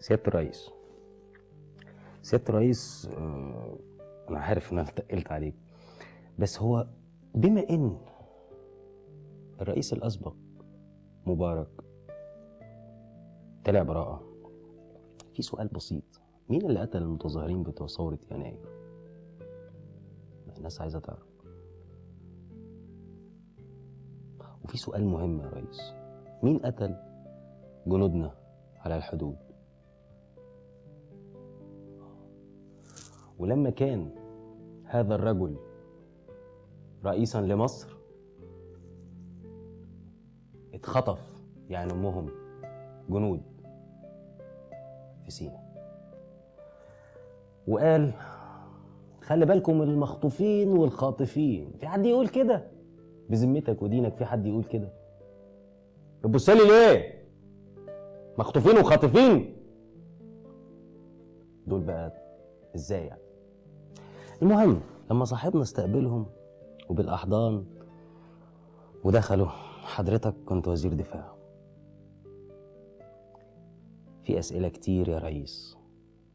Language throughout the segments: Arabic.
سيادة الرئيس، سيادة الرئيس، أنا عارف إن أنا تقلت عليك، بس هو بما إن الرئيس الأسبق مبارك طلع براءة، في سؤال بسيط: مين اللي قتل المتظاهرين بتوع ثورة يناير؟ الناس عايزة تعرف. وفي سؤال مهم يا ريس: مين قتل جنودنا على الحدود؟ ولما كان هذا الرجل رئيسا لمصر اتخطف يعني امهم جنود في سيناء، وقال خلي بالكم من المخطوفين والخاطفين. في حد يقول كده؟ بذمتك ودينك في حد يقول كده؟ بتبص لي ليه؟ مخطوفين وخاطفين دول بقى ازاي يعني؟ المهم لما صاحبنا استقبلهم وبالاحضان ودخلوا، حضرتك كنت وزير دفاع. في اسئله كتير يا ريس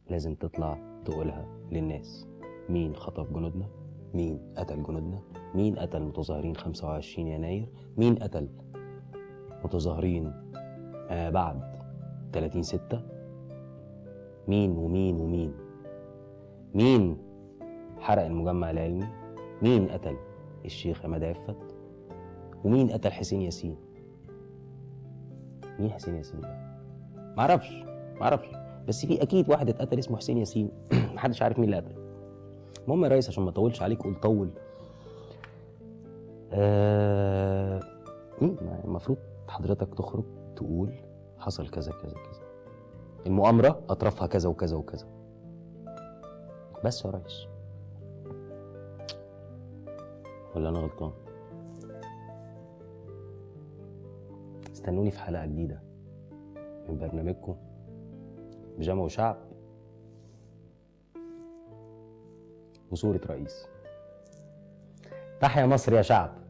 لازم تطلع تقولها للناس. مين خطف جنودنا؟ مين قتل جنودنا؟ مين قتل متظاهرين 25 يناير؟ مين قتل متظاهرين بعد 30/6؟ مين ومين ومين؟ مين حرق المجمع العلمي؟ مين قتل الشيخ عماد عفت؟ ومين قتل حسين ياسين؟ مين حسين ياسين ده؟ معرفش بس في اكيد واحد اتقتل اسمه حسين ياسين. محدش عارف مين اللي قتله. المهم يا ريس عشان ما اطولش عليك قول طول، المفروض حضرتك تخرج تقول حصل كذا كذا كذا، المؤامرة اطرافها كذا وكذا وكذا، بس يا ريس. ولا انا غلطان؟ استنوني في حلقة جديدة من برنامجكم بيجامة وشعب وصورة رئيس. تحيا مصر يا شعب.